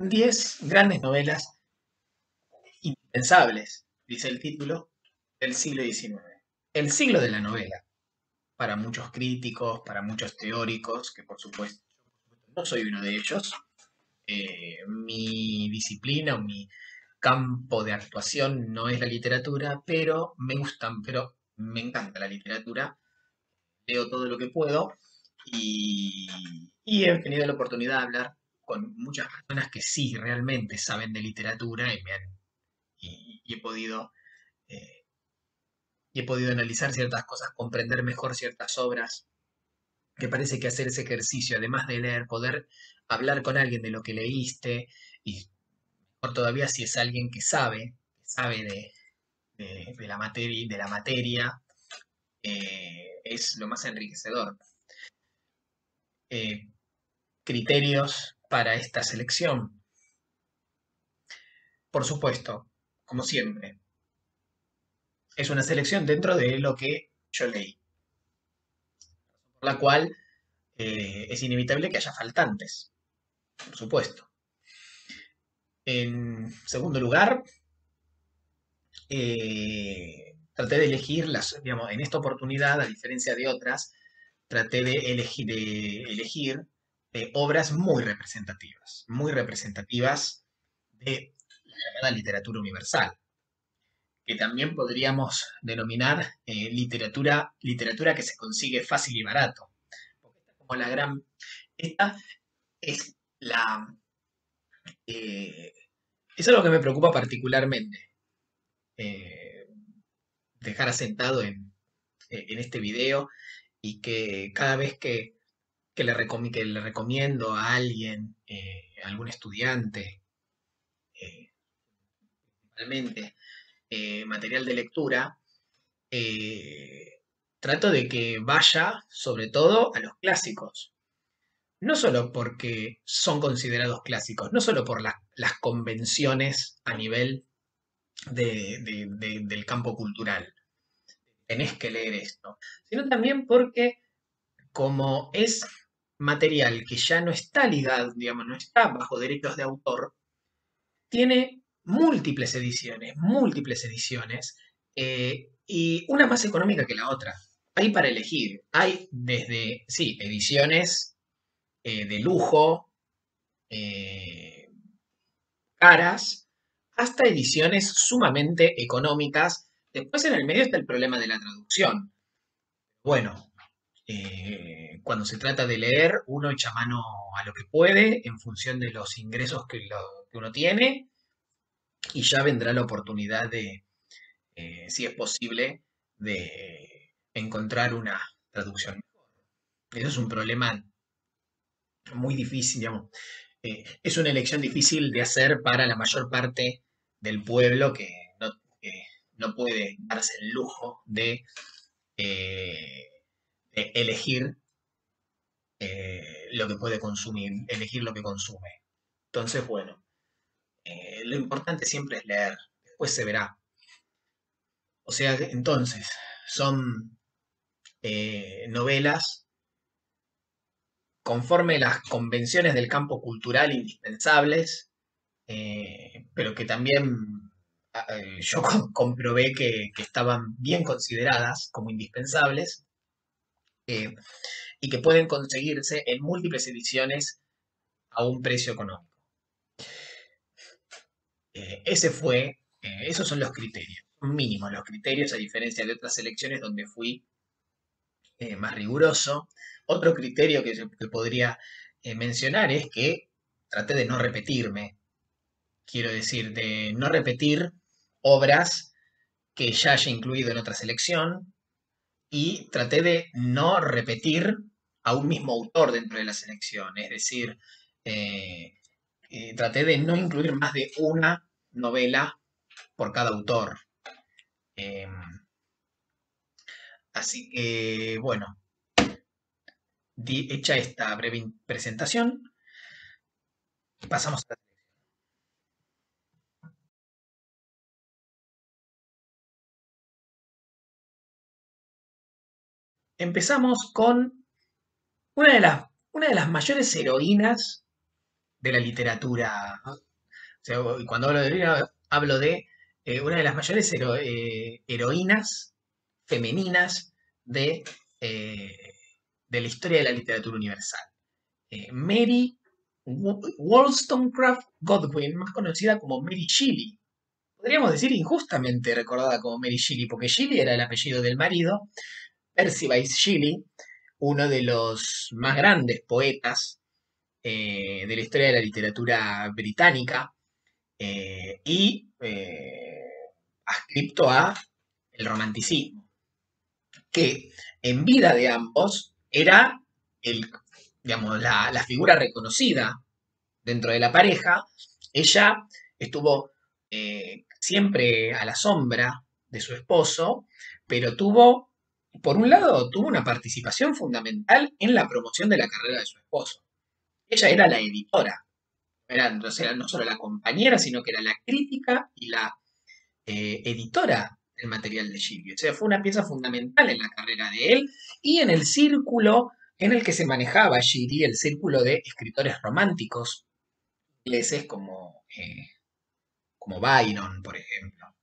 10 grandes novelas indispensables, dice el título, del siglo XIX. El siglo de la novela, para muchos críticos, para muchos teóricos, que por supuesto no soy uno de ellos. Mi disciplina o mi campo de actuación no es la literatura, pero me encanta la literatura, leo todo lo que puedo y, y he tenido la oportunidad de hablar con muchas personas que sí realmente saben de literatura y eh, he podido analizar ciertas cosas, comprender mejor ciertas obras, que parece que hacer ese ejercicio, además de leer, poder hablar con alguien de lo que leíste, y mejor todavía si es alguien que sabe de la materia, es lo más enriquecedor. Eh, Criterios para esta selección. Por supuesto, como siempre, es una selección dentro de lo que yo leí, por la cual es inevitable que haya faltantes, por supuesto. En segundo lugar, traté de elegir digamos, en esta oportunidad, a diferencia de otras, traté de elegir obras muy representativas de la llamada literatura universal, que también podríamos denominar literatura que se consigue fácil y barato. Porque esta es como esta es la, eh, es algo que me preocupa particularmente, eh, dejar asentado en este video, y que cada vez que le recomiendo a alguien, a algún estudiante, realmente, material de lectura, eh, trato de que vaya sobre todo a los clásicos. No solo porque son considerados clásicos, no solo por las convenciones a nivel del campo cultural, tenés que leer esto, sino también porque como es material que ya no está ligado, digamos, no está bajo derechos de autor, tiene múltiples ediciones, y una más económica que la otra. Hay para elegir, hay desde, sí, ediciones de lujo, eh, caras, hasta ediciones sumamente económicas. Después en el medio está el problema de la traducción. Bueno, cuando se trata de leer, uno echa mano a lo que puede en función de los ingresos que uno tiene, y ya vendrá la oportunidad de, si es posible, de encontrar una traducción. Eso es un problema muy difícil, digamos. Es una elección difícil de hacer para la mayor parte del pueblo que no puede darse el lujo eh, de elegir lo que puede consumir, elegir lo que consume. Entonces, bueno, lo importante siempre es leer, después se verá. O sea, entonces, son novelas conforme las convenciones del campo cultural indispensables, pero que también yo comprobé que estaban bien consideradas como indispensables, eh, y que pueden conseguirse en múltiples ediciones a un precio económico. Esos son los criterios, son mínimos los criterios, a diferencia de otras elecciones donde fui más riguroso. Otro criterio que podría mencionar es que traté de no repetirme, quiero decir, de no repetir obras que ya haya incluido en otra selección, y traté de no repetir a un mismo autor dentro de la selección, es decir, eh, traté de no incluir más de una novela por cada autor. Eh, Así que, bueno, hecha esta breve presentación, pasamos a... Empezamos con una de las mayores heroínas de la literatura. ¿No? O sea, cuando hablo de heroína, hablo de una de las mayores heroínas femeninas eh, de la historia de la literatura universal. Mary Wollstonecraft Godwin, más conocida como Mary Shelley. Podríamos decir injustamente recordada como Mary Shelley, porque Shelley era el apellido del marido, Percy Bysshe Shelley, uno de los más grandes poetas de la historia de la literatura británica y ascripto a el romanticismo, que en vida de ambos era el, digamos, la figura reconocida dentro de la pareja. Ella estuvo siempre a la sombra de su esposo, pero por un lado, tuvo una participación fundamental en la promoción de la carrera de su esposo. Ella era la editora, era no solo la compañera, sino que era la crítica y la editora del material de Shelley. O sea, fue una pieza fundamental en la carrera de él y en el círculo en el que se manejaba Shelley, el círculo de escritores románticos ingleses como Byron, por ejemplo.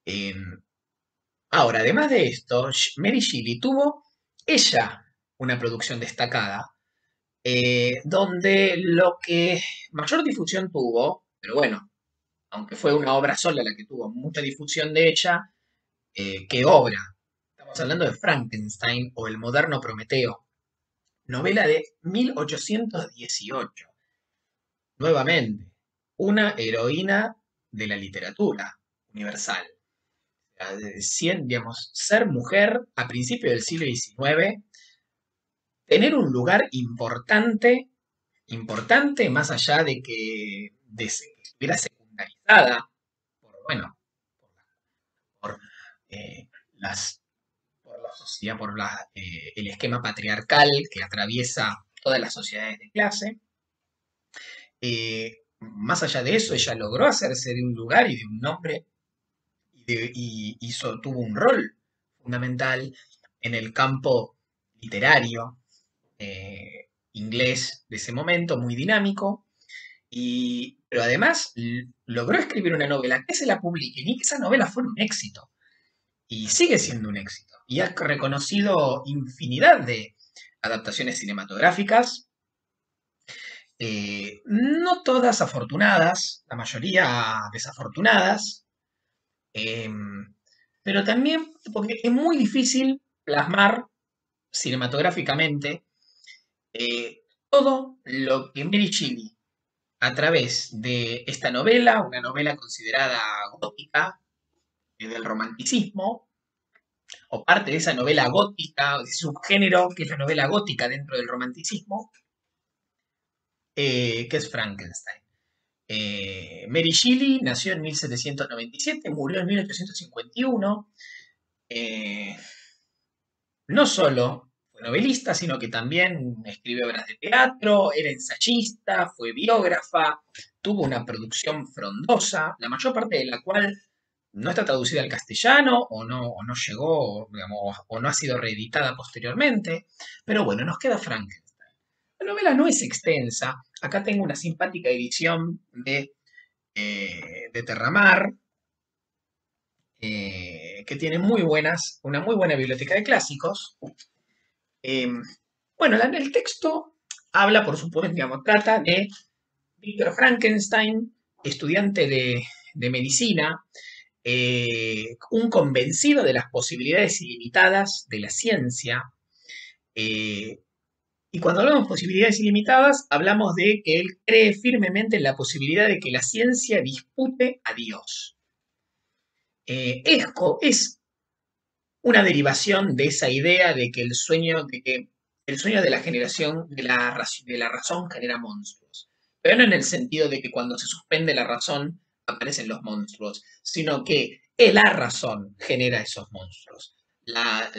Eh, Ahora, además de esto, Mary Shelley tuvo ella una producción destacada, donde lo que mayor difusión tuvo, pero bueno, aunque fue una obra sola la que tuvo mucha difusión de ella, ¿qué obra? Estamos hablando de Frankenstein o El moderno Prometeo, novela de 1818. Nuevamente, una heroína de la literatura universal. Digamos, ser mujer a principios del siglo XIX, tener un lugar importante más allá de que estuviera secundarizada por, bueno, por, eh, las, por la sociedad, el esquema patriarcal que atraviesa todas las sociedades de clase. Más allá de eso, ella logró hacerse de un lugar y de un nombre tuvo un rol fundamental en el campo literario inglés de ese momento, muy dinámico, pero además logró escribir una novela que se la publiquen y que esa novela fue un éxito, y sigue siendo un éxito, y ha reconocido infinidad de adaptaciones cinematográficas, no todas afortunadas, la mayoría desafortunadas, eh, pero también porque es muy difícil plasmar cinematográficamente todo lo que Mary Shelley, a través de esta novela, una novela considerada gótica, del romanticismo, o parte de esa novela gótica, de ese subgénero que es la novela gótica dentro del romanticismo, que es Frankenstein. Mary Shelley nació en 1797, murió en 1851. Eh, no solo fue novelista, sino que también escribió obras de teatro, era ensayista, fue biógrafa, tuvo una producción frondosa, la mayor parte de la cual no está traducida al castellano o no llegó, digamos, o no ha sido reeditada posteriormente. Pero bueno, nos queda Frankenstein. La novela no es extensa. Acá tengo una simpática edición de Terramar, que tiene una muy buena biblioteca de clásicos. Eh, bueno, el texto habla, por supuesto, digamos, trata de Víctor Frankenstein, estudiante de medicina, un convencido de las posibilidades ilimitadas de la ciencia. eh, y cuando hablamos de posibilidades ilimitadas, hablamos de que él cree firmemente en la posibilidad de que la ciencia dispute a Dios. Es una derivación de esa idea de que el sueño de la generación de la razón genera monstruos. Pero no en el sentido de que cuando se suspende la razón aparecen los monstruos, sino que la razón genera esos monstruos. Las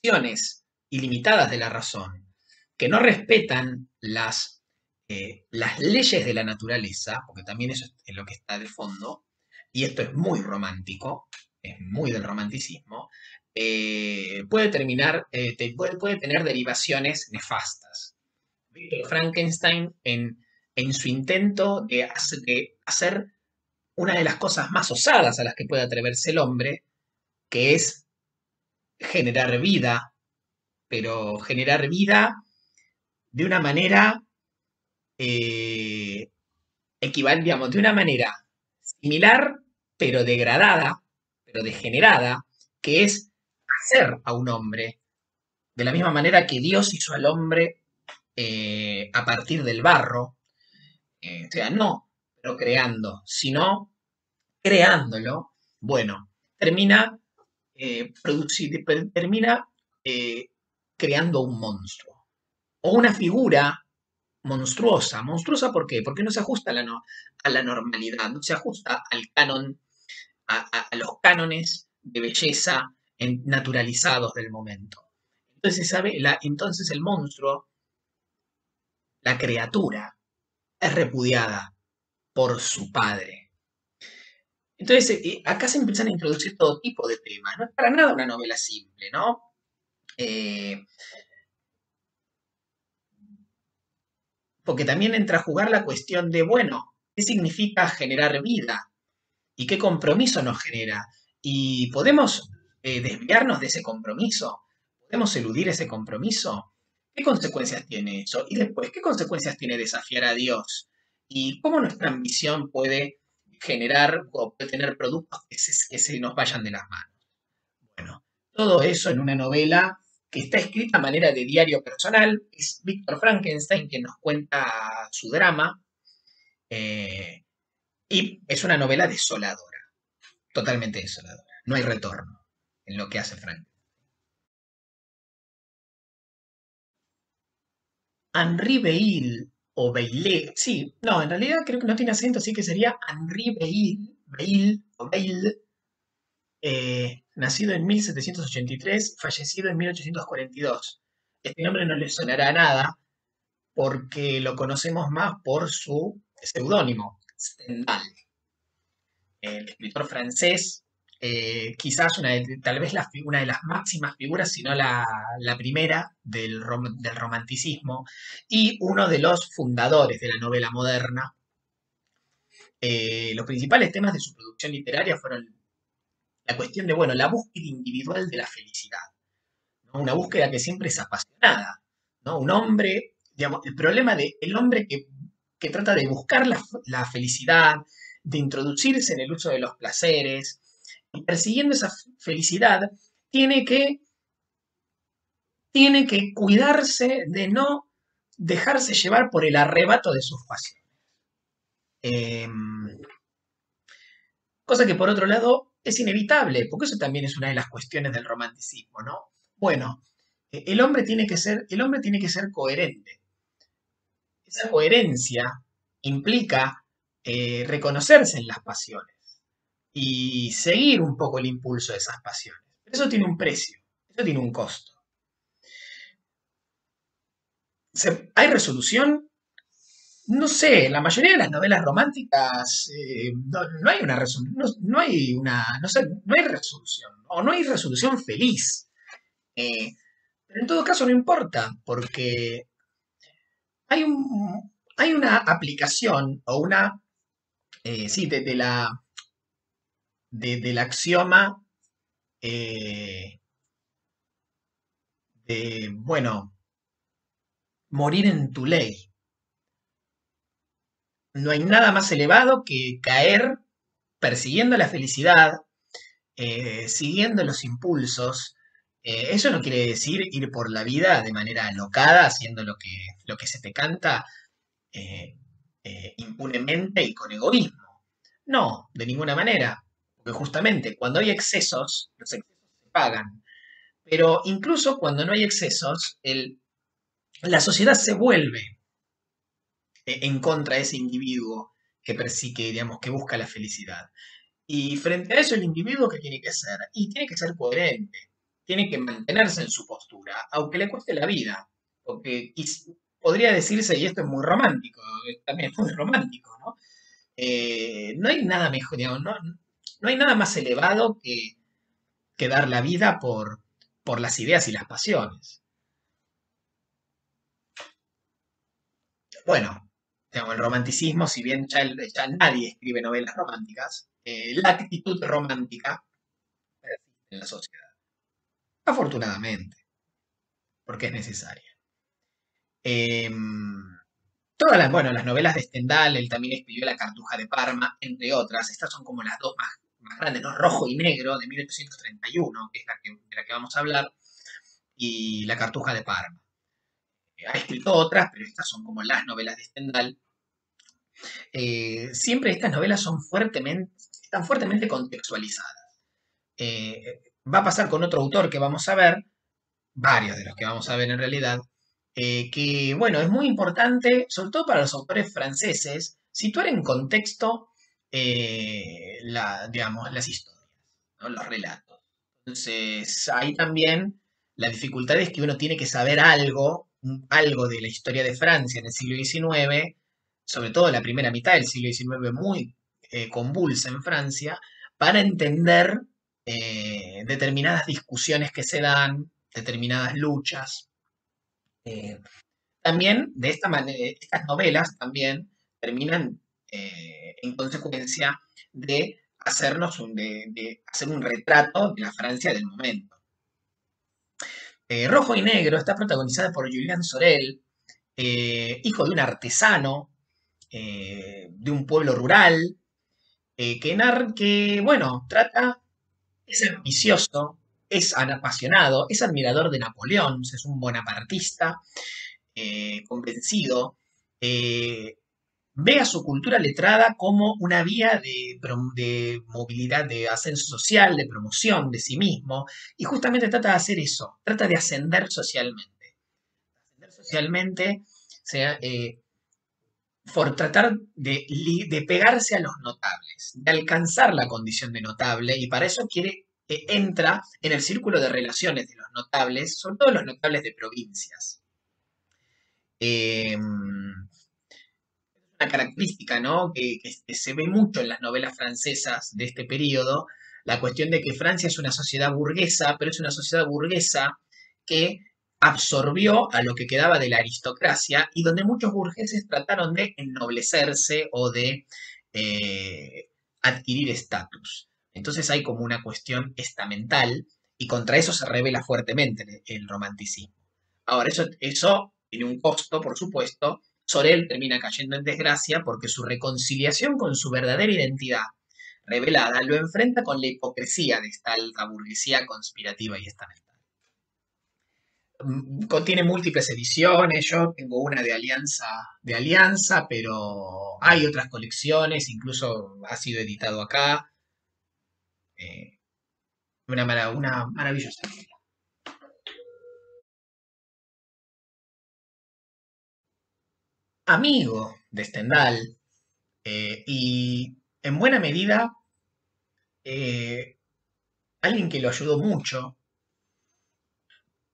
proyecciones ilimitadas de la razón, que no respetan las leyes de la naturaleza, porque también eso es lo que está de fondo, y esto es muy romántico, es muy del romanticismo, puede tener derivaciones nefastas. Víctor Frankenstein en su intento de hacer una de las cosas más osadas a las que puede atreverse el hombre, que es generar vida, pero generar vida de una manera eh, digamos, de una manera similar, pero degradada, pero degenerada, que es hacer a un hombre, de la misma manera que Dios hizo al hombre a partir del barro, o sea, no procreando, sino creándolo, bueno, termina, termina eh, creando un monstruo o una figura monstruosa. ¿Monstruosa por qué? Porque no se ajusta a a la normalidad, no se ajusta al canon, a los cánones de belleza naturalizados del momento. Entonces, entonces el monstruo, la criatura, es repudiada por su padre. Entonces, acá se empiezan a introducir todo tipo de temas. No es para nada una novela simple, ¿no? Eh, Porque también entra a jugar la cuestión de, bueno, ¿qué significa generar vida? ¿Y qué compromiso nos genera? ¿Y podemos desviarnos de ese compromiso? ¿Podemos eludir ese compromiso? ¿Qué consecuencias tiene eso? Y después, ¿qué consecuencias tiene desafiar a Dios? ¿Y cómo nuestra ambición puede generar o puede tener productos que se nos vayan de las manos? Bueno, todo eso en una novela que está escrita a manera de diario personal. Es Víctor Frankenstein quien nos cuenta su drama. eh, y es una novela desoladora, totalmente desoladora. No hay retorno en lo que hace Frank. Henri Beil o Beilé, sí, no, en realidad creo que no tiene acento, así que sería Henri Beil, Beil o Beil, nacido en 1783, fallecido en 1842. Este nombre no le sonará a nada porque lo conocemos más por su seudónimo, Stendhal, el escritor francés, quizás tal vez una de las máximas figuras, si no la primera del romanticismo, y uno de los fundadores de la novela moderna. Los principales temas de su producción literaria fueron la cuestión de, bueno, la búsqueda individual de la felicidad, ¿no? Una búsqueda que siempre es apasionada, ¿no? Un hombre, digamos, el problema del hombre que trata de buscar la felicidad, de introducirse en el uso de los placeres, y persiguiendo esa felicidad, tiene que, tiene que cuidarse de no dejarse llevar por el arrebato de sus pasiones. Eh, Cosa que por otro lado es inevitable, porque eso también es una de las cuestiones del romanticismo, ¿no? Bueno, el hombre tiene que ser coherente. Esa coherencia implica reconocerse en las pasiones y seguir un poco el impulso de esas pasiones. Pero eso tiene un precio, eso tiene un costo. ¿Hay resolución? No sé, la mayoría de las novelas románticas no hay una resolución, no hay una, no sé, no hay resolución, o no hay resolución feliz. Eh, pero en todo caso no importa, porque hay hay una aplicación o una, sí, del axioma eh, de, bueno, morir en tu ley. No hay nada más elevado que caer persiguiendo la felicidad, siguiendo los impulsos. Eso no quiere decir ir por la vida de manera alocada, haciendo lo que se te canta eh, impunemente y con egoísmo. No, de ninguna manera. Porque justamente cuando hay excesos, los excesos se pagan. Pero incluso cuando no hay excesos, la sociedad se vuelve en contra de ese individuo que persigue, digamos, que busca la felicidad. Y frente a eso, el individuo que tiene que ser, y tiene que ser coherente, tiene que mantenerse en su postura, aunque le cueste la vida. Porque podría decirse, y esto es muy romántico, también es muy romántico, ¿no? No hay nada mejor, digamos, no hay nada más elevado que dar la vida por las ideas y las pasiones. bueno, digamos, el romanticismo, si bien ya nadie escribe novelas románticas, la actitud romántica persiste en la sociedad. Afortunadamente, porque es necesaria. Em, bueno, las novelas de Stendhal, él también escribió La Cartuja de Parma, entre otras. Estas son como las dos más grandes, ¿no? Rojo y Negro, de 1831, que es de la que vamos a hablar, y La Cartuja de Parma. Ha escrito otras, pero estas son como las novelas de Stendhal. Siempre estas novelas están fuertemente contextualizadas. Va a pasar con otro autor que vamos a ver, varios de los que vamos a ver en realidad, que, bueno, es muy importante, sobre todo para los autores franceses, situar en contexto, digamos, las historias, ¿no? Los relatos. Entonces, ahí también la dificultad es que uno tiene que saber algo de la historia de Francia en el siglo XIX, sobre todo la primera mitad del siglo XIX, muy convulsa en Francia, para entender determinadas discusiones que se dan, determinadas luchas. Eh, También, de esta manera, estas novelas también terminan en consecuencia de de hacer un retrato de la Francia del momento. Rojo y Negro está protagonizada por Julián Sorel, hijo de un artesano de un pueblo rural, bueno, es ambicioso, es apasionado, es admirador de Napoleón, es un bonapartista convencido, eh, ve a su cultura letrada como una vía de movilidad, de ascenso social, de promoción de sí mismo, y justamente trata de hacer eso, trata de ascender socialmente. Ascender socialmente, sea, por tratar de pegarse a los notables, de alcanzar la condición de notable, y para eso entra en el círculo de relaciones de los notables, sobre todo los notables de provincias. Una característica, ¿no? Que se ve mucho en las novelas francesas de este periodo, la cuestión de que Francia es una sociedad burguesa, pero es una sociedad burguesa que absorbió a lo que quedaba de la aristocracia y donde muchos burgueses trataron de ennoblecerse o de adquirir estatus. Entonces hay como una cuestión estamental y contra eso se revela fuertemente el romanticismo. Ahora, eso tiene un costo, por supuesto. Sorel termina cayendo en desgracia porque su reconciliación con su verdadera identidad revelada lo enfrenta con la hipocresía de esta alta burguesía conspirativa y estamental. Contiene múltiples ediciones, yo tengo una de Alianza, pero hay otras colecciones, incluso ha sido editado acá. eh, una maravillosa novela. Amigo de Stendhal, y en buena medida eh, alguien que lo ayudó mucho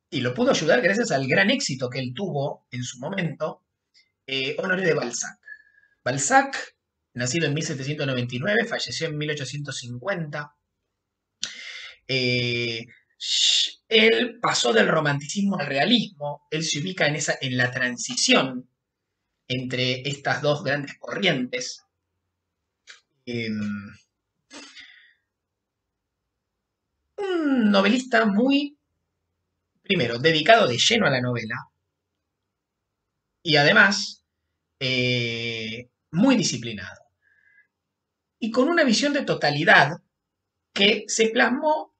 y lo pudo ayudar gracias al gran éxito que él tuvo en su momento, Honoré de Balzac. Balzac, nacido en 1799, falleció en 1850. eh, Él pasó del romanticismo al realismo, él se ubica en la transición entre estas dos grandes corrientes. Eh, un novelista muy, primero, dedicado de lleno a la novela y además muy disciplinado. Y con una visión de totalidad que se plasmó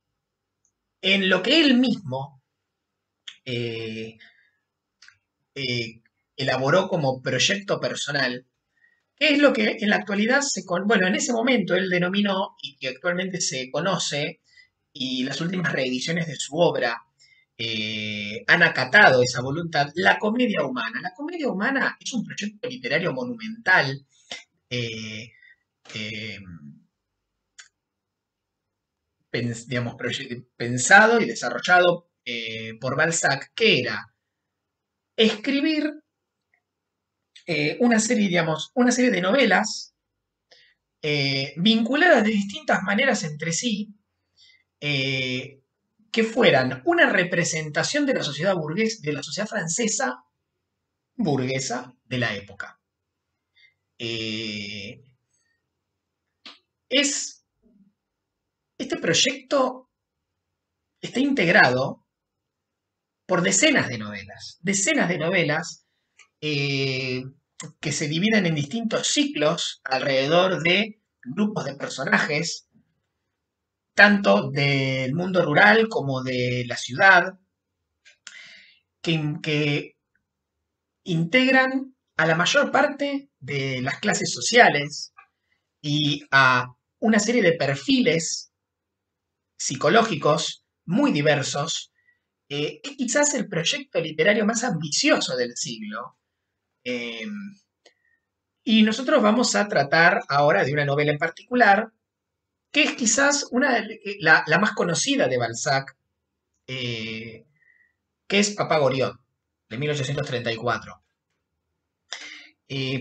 en lo que él mismo eh, eh, elaboró como proyecto personal, que es lo que en la actualidad bueno, en ese momento él denominó y que actualmente se conoce, y las últimas reediciones de su obra han acatado esa voluntad, la comedia humana. La comedia humana es un proyecto literario monumental, eh, eh, digamos, pensado y desarrollado por Balzac, que era escribir una serie de novelas vinculadas de distintas maneras entre sí, eh, que fueran una representación de la sociedad burguesa, de la sociedad francesa, burguesa de la época. Eh, es, este proyecto está integrado por decenas de novelas eh, que se dividen en distintos ciclos alrededor de grupos de personajes, tanto del mundo rural como de la ciudad, que integran a la mayor parte de las clases sociales y a una serie de perfiles psicológicos muy diversos. Es quizás el proyecto literario más ambicioso del siglo. eh, y nosotros vamos a tratar ahora de una novela en particular, que es quizás la más conocida de Balzac, eh, que es Papá Goriot, de 1834.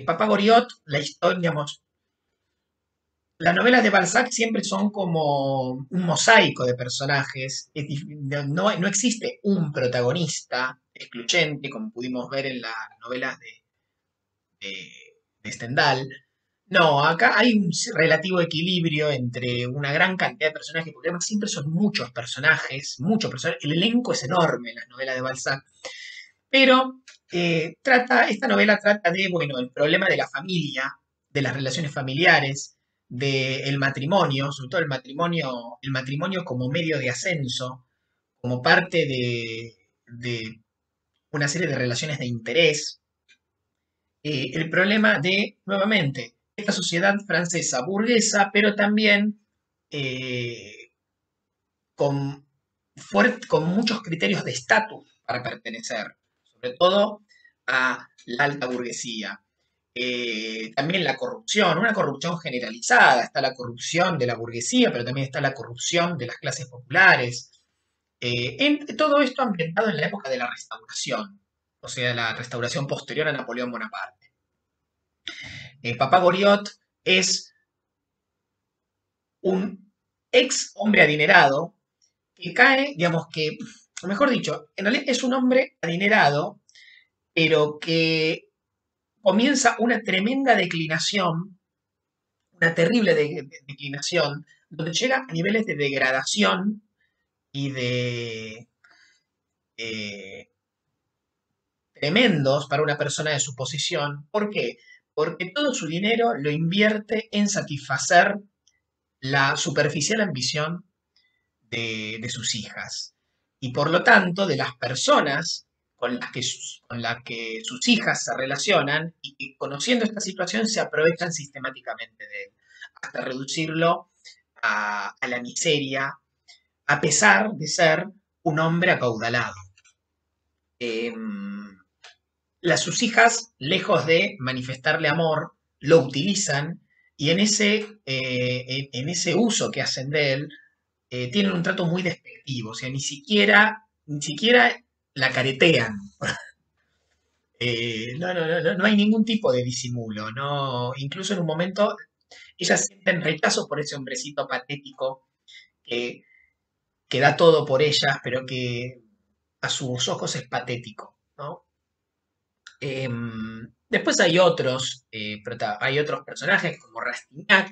Papá Goriot, la historia, digamos, las novelas de Balzac siempre son como un mosaico de personajes. No existe un protagonista excluyente, como pudimos ver en las novelas de, de Stendhal. No, acá hay un relativo equilibrio entre una gran cantidad de personajes, porque además siempre son muchos personajes. El elenco es enorme en las novelas de Balzac. Pero esta novela trata de, bueno, el problema de la familia, de las relaciones familiares, del matrimonio, sobre todo el matrimonio como medio de ascenso, como parte de una serie de relaciones de interés. El problema de, nuevamente, esta sociedad francesa burguesa, pero también eh, con, con muchos criterios de estatus para pertenecer, sobre todo a la alta burguesía. También la corrupción, una corrupción generalizada, está la corrupción de la burguesía, pero también está la corrupción de las clases populares. Todo esto ambientado en la época de la Restauración, o sea, la restauración posterior a Napoleón Bonaparte. Papá Goriot es un ex hombre adinerado que cae, digamos que, o mejor dicho, en realidad es un hombre adinerado, pero que comienza una tremenda declinación, una terrible declinación, donde llega a niveles de degradación y de eh, tremendos para una persona de su posición. ¿Por qué? Porque todo su dinero lo invierte en satisfacer la superficial ambición de sus hijas. Y por lo tanto, de las personas con las que sus hijas se relacionan y que conociendo esta situación se aprovechan sistemáticamente de él, hasta reducirlo a la miseria, a pesar de ser un hombre acaudalado. Eh, sus hijas, lejos de manifestarle amor, lo utilizan y en ese uso que hacen de él, tienen un trato muy despectivo, o sea, ni siquiera la caretean. No hay ningún tipo de disimulo, no, incluso en un momento ellas sienten rechazo por ese hombrecito patético que, que da todo por ellas, pero que a sus ojos es patético, ¿no? Después hay otros personajes como Rastignac,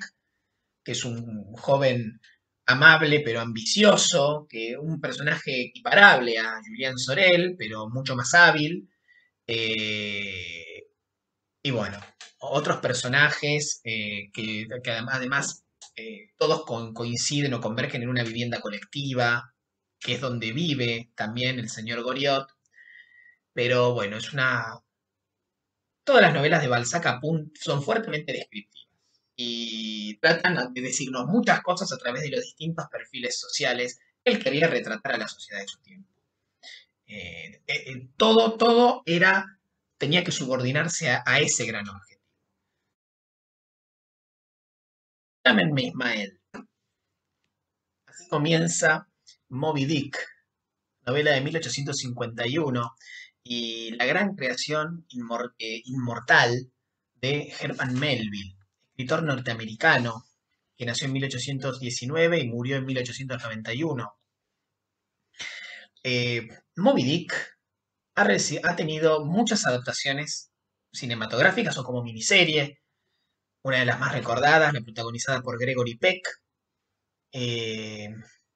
que es un joven amable pero ambicioso, que un personaje equiparable a Julien Sorel, pero mucho más hábil. Eh, y bueno, otros personajes que además todos coinciden o convergen en una vivienda colectiva, que es donde vive también el señor Goriot. Pero bueno, todas las novelas de Balzac son fuertemente descriptivas y tratan de decirnos muchas cosas a través de los distintos perfiles sociales que él quería retratar a la sociedad de su tiempo. Todo tenía que subordinarse a ese gran objetivo. Llámenme Ismael. Así comienza Moby Dick, novela de 1851, y la gran creación inmortal de Herman Melville, escritor norteamericano que nació en 1819 y murió en 1891. Moby Dick ha tenido muchas adaptaciones cinematográficas o como miniserie. Una de las más recordadas, la protagonizada por Gregory Peck, eh,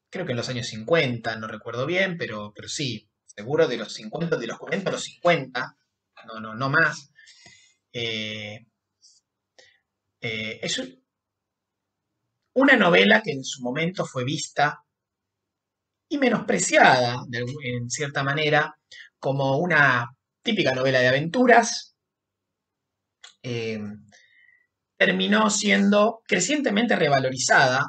creo que en los años 50, no recuerdo bien, pero sí, seguro de los 50, de los 40 a los 50, no más. Eh, es una novela que en su momento fue vista y menospreciada, en cierta manera, como una típica novela de aventuras. eh, Terminó siendo crecientemente revalorizada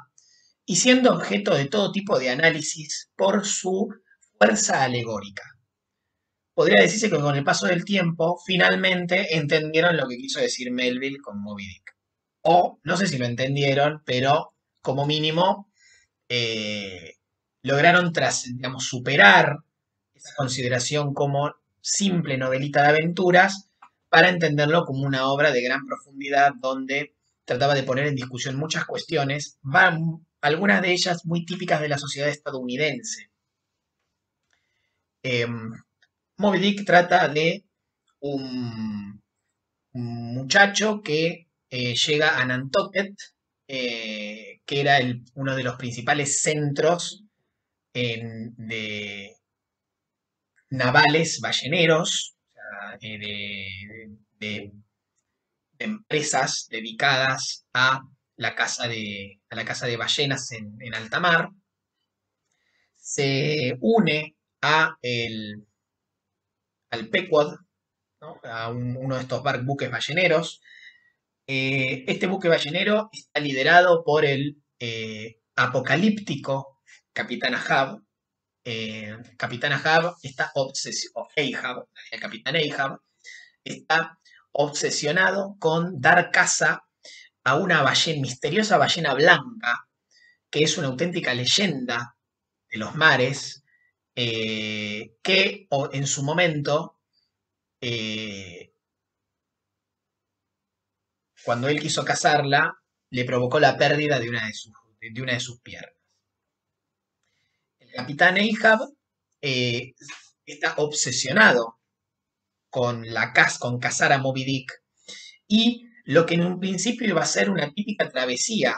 y siendo objeto de todo tipo de análisis por su fuerza alegórica. Podría decirse que con el paso del tiempo finalmente entendieron lo que quiso decir Melville con Moby Dick. O no sé si lo entendieron, pero como mínimo eh, lograron digamos, superar esa consideración como simple novelita de aventuras para entenderlo como una obra de gran profundidad donde trataba de poner en discusión muchas cuestiones, algunas de ellas muy típicas de la sociedad estadounidense. Eh, Moby Dick trata de un muchacho que llega a Nantucket, que era uno de los principales centros de navales balleneros, o sea, de empresas dedicadas a la caza de ballenas en alta mar. Se une al Pequod, ¿no? A uno de estos buques balleneros. Este buque ballenero está liderado por el apocalíptico Capitán Ahab. Capitán Ahab está obsesionado, Ahab, el Capitán Ahab está obsesionado con dar caza a una misteriosa ballena blanca, que es una auténtica leyenda de los mares, que en su momento, eh, cuando él quiso cazarla, le provocó la pérdida de una de sus piernas. El capitán Ahab eh, está obsesionado con cazar a Moby Dick y lo que en un principio iba a ser una típica travesía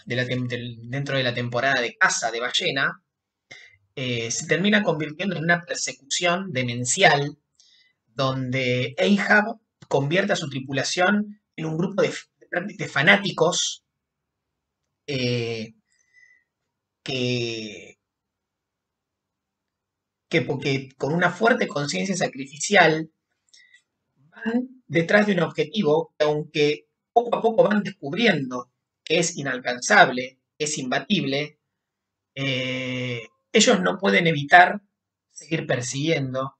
dentro de la temporada de caza de ballena, se termina convirtiendo en una persecución demencial donde Ahab convierte a su tripulación en un grupo de fanáticos eh, que, porque con una fuerte conciencia sacrificial van detrás de un objetivo que, aunque poco a poco van descubriendo que es inalcanzable, es imbatible, ellos no pueden evitar seguir persiguiendo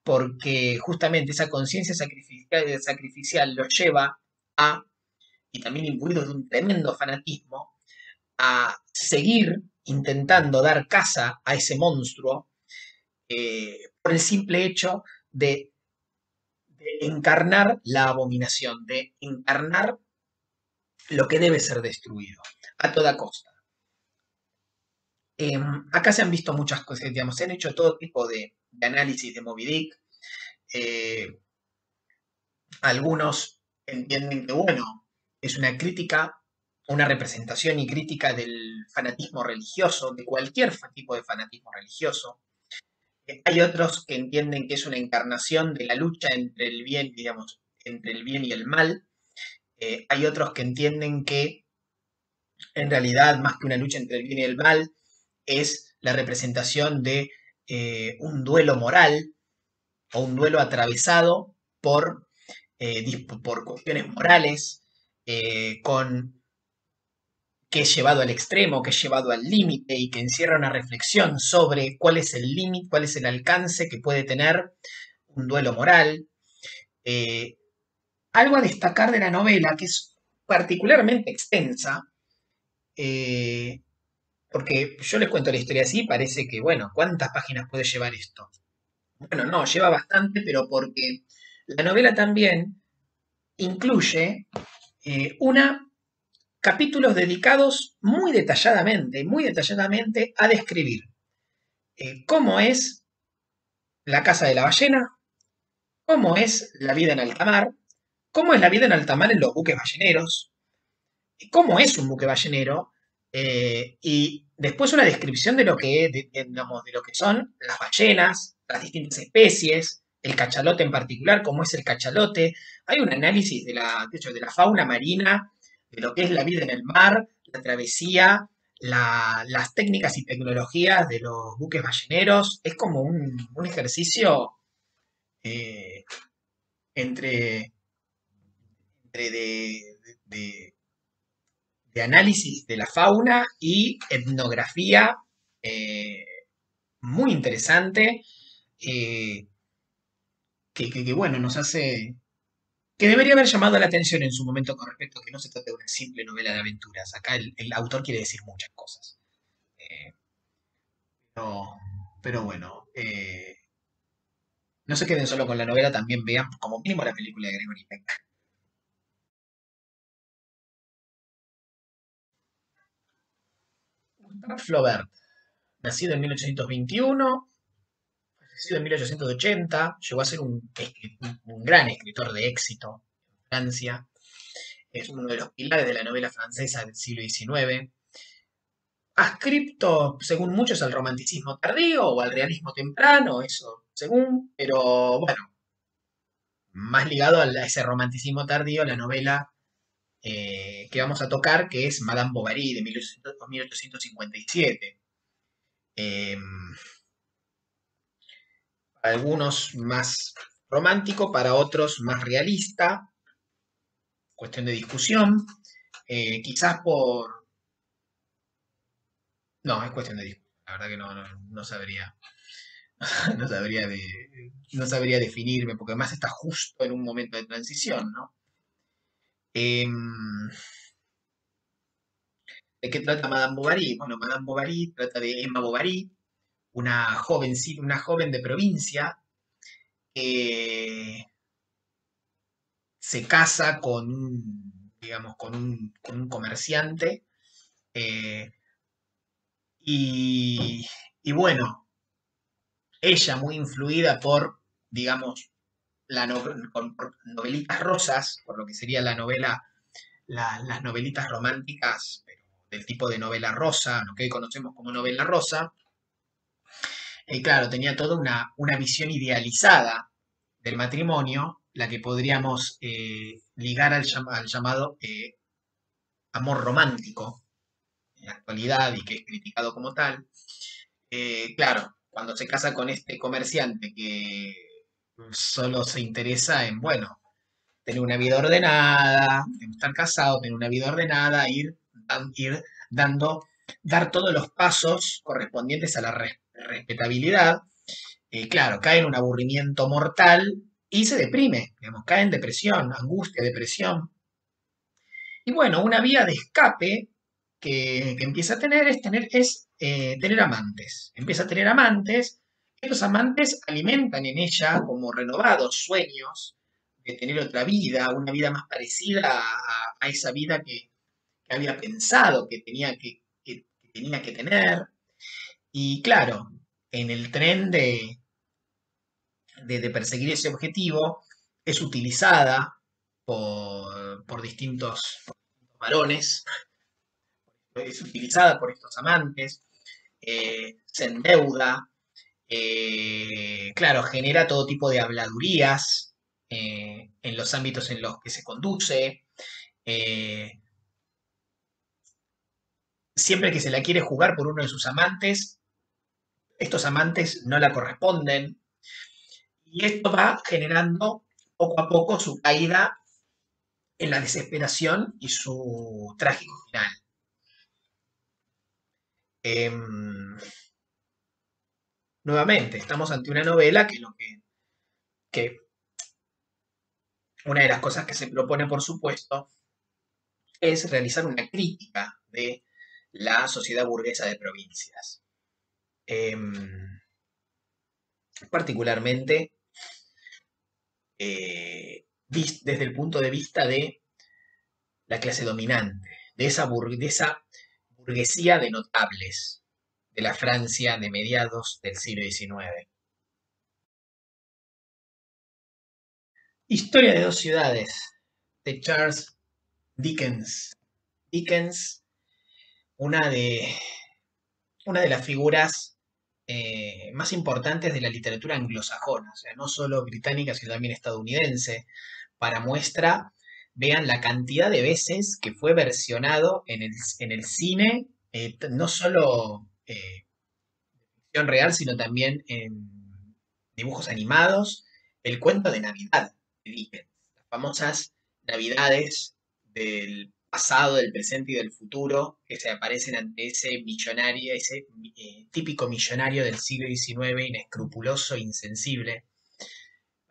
porque justamente esa conciencia sacrificial los lleva a, y también imbuidos de un tremendo fanatismo, a seguir intentando dar caza a ese monstruo por el simple hecho de encarnar la abominación, de encarnar lo que debe ser destruido a toda costa. Acá se han visto muchas cosas, digamos, se han hecho todo tipo de análisis de Moby Dick. Eh, Algunos entienden que, bueno, es una crítica, una representación y crítica del fanatismo religioso, de cualquier tipo de fanatismo religioso. Hay otros que entienden que es una encarnación de la lucha entre el bien, digamos, entre el bien y el mal. Hay otros que entienden que en realidad, más que una lucha entre el bien y el mal, es la representación de un duelo moral o un duelo atravesado por cuestiones morales, que es llevado al extremo, que es llevado al límite y que encierra una reflexión sobre cuál es el límite, cuál es el alcance que puede tener un duelo moral. Eh, Algo a destacar de la novela, que es particularmente extensa, eh, porque yo les cuento la historia así, parece que, bueno, ¿cuántas páginas puede llevar esto? Bueno, no, lleva bastante, pero porque la novela también incluye una capítulos dedicados muy detalladamente a describir cómo es la casa de la ballena, cómo es la vida en alta mar, cómo es la vida en alta mar en los buques balleneros, cómo es un buque ballenero, y después una descripción de lo que, digamos, de lo que son las ballenas, las distintas especies, el cachalote en particular, cómo es el cachalote. Hay un análisis de hecho, de la fauna marina, de lo que es la vida en el mar, la travesía, las técnicas y tecnologías de los buques balleneros. Es como un ejercicio eh, entre, entre de de análisis de la fauna y etnografía eh, muy interesante, eh, bueno, nos hace, que debería haber llamado la atención en su momento con respecto a que no se trata de una simple novela de aventuras. Acá el autor quiere decir muchas cosas. Eh, pero, pero bueno, no se queden solo con la novela, también vean como mínimo la película de Gregory Peck. Gustave Flaubert, nacido en 1821, fallecido en 1880, llegó a ser un gran escritor de éxito en Francia. Es uno de los pilares de la novela francesa del siglo XIX. Ascripto, según muchos, al romanticismo tardío o al realismo temprano, eso según, pero bueno, más ligado a ese romanticismo tardío, la novela que vamos a tocar, que es Madame Bovary de 1857. Eh, para algunos más romántico, para otros más realista, cuestión de discusión. Quizás por... No, es cuestión de discusión. La verdad que no sabría, no sabría no sabría definirme, porque además está justo en un momento de transición, ¿no? Em, ¿De qué trata Madame Bovary? Bueno, Madame Bovary trata de Emma Bovary, una joven de provincia que se casa con digamos, con un comerciante, eh, y, y bueno, ella muy influida por, digamos, por novelitas rosas, por lo que sería la novela, las novelitas románticas, pero del tipo de novela rosa, lo que hoy conocemos como novela rosa. Claro, tenía toda una visión idealizada del matrimonio, la que podríamos ligar al llamado amor romántico en la actualidad y que es criticado como tal. Claro, cuando se casa con este comerciante que solo se interesa en, bueno, tener una vida ordenada, estar casado, tener una vida ordenada, ir dando, dar todos los pasos correspondientes a la respetabilidad. Claro, cae en un aburrimiento mortal y se deprime, digamos, cae en depresión, angustia, depresión. Y bueno, una vía de escape que empieza a tener tener amantes. Empieza a tener amantes. Estos amantes alimentan en ella como renovados sueños de tener otra vida, una vida más parecida a esa vida que había pensado que tenía que tener. Y claro, en el tren de perseguir ese objetivo, es utilizada por distintos varones, es utilizada por estos amantes, se endeuda, claro, genera todo tipo de habladurías en los ámbitos en los que se conduce. eh, Siempre que se la quiere jugar por uno de sus amantes, estos amantes no la corresponden y esto va generando poco a poco su caída en la desesperación y su trágico final. Em, Nuevamente, estamos ante una novela que una de las cosas que se propone, por supuesto, es realizar una crítica de la sociedad burguesa de provincias. Em, Particularmente desde el punto de vista de la clase dominante, de esa burguesía de notables de la Francia de mediados del siglo XIX. Historia de dos ciudades, de Charles Dickens. Dickens, una de, una de las figuras más importantes de la literatura anglosajona, o sea, no solo británica, sino también estadounidense. Para muestra, vean la cantidad de veces que fue versionado en el cine, no solo ficción real, sino también en dibujos animados, el cuento de Navidad de Dickens, las famosas Navidades del pasado, del presente y del futuro que se aparecen ante ese millonario, ese típico millonario del siglo XIX, inescrupuloso, insensible,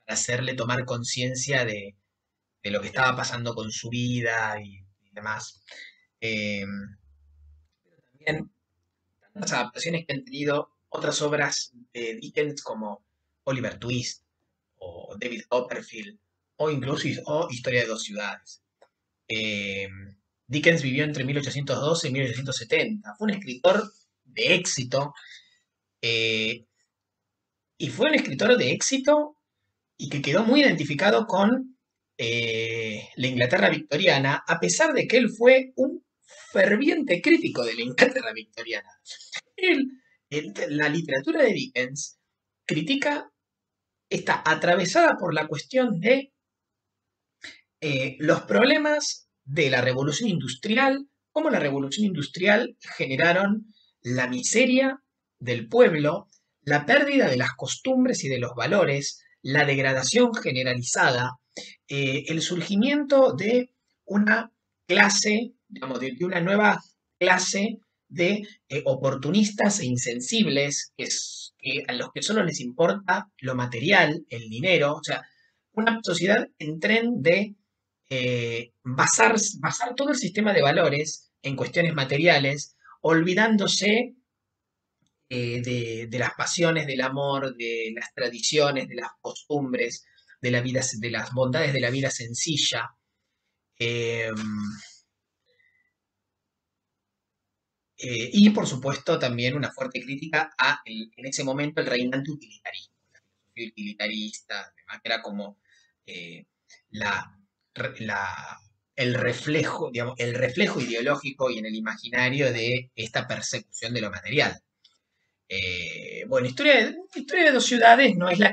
para hacerle tomar conciencia de lo que estaba pasando con su vida y demás. Eh, También tantas adaptaciones que han tenido otras obras de Dickens como Oliver Twist o David Copperfield o incluso Historia de dos ciudades. Eh, Dickens vivió entre 1812 y 1870. Fue un escritor de éxito eh, y fue un escritor de éxito y que quedó muy identificado con la Inglaterra victoriana, a pesar de que él fue un ferviente crítico de la Inglaterra victoriana. Él, la literatura de Dickens critica, está atravesada por la cuestión de los problemas de la revolución industrial, cómo la revolución industrial generaron la miseria del pueblo, la pérdida de las costumbres y de los valores, la degradación generalizada, el surgimiento de una clase, digamos, de una nueva clase de oportunistas e insensibles que a los que solo les importa lo material, el dinero, o sea, una sociedad en tren de basar todo el sistema de valores en cuestiones materiales, olvidándose de las pasiones, del amor, de las tradiciones, de las costumbres, de la vida, de las bondades de la vida sencilla. eh, y por supuesto también una fuerte crítica en ese momento el reinante utilitarismo, la filosofía utilitarista, que era como eh, la, la- digamos, el reflejo ideológico y en el imaginario de esta persecución de lo material. Bueno, Historia de dos ciudades no es la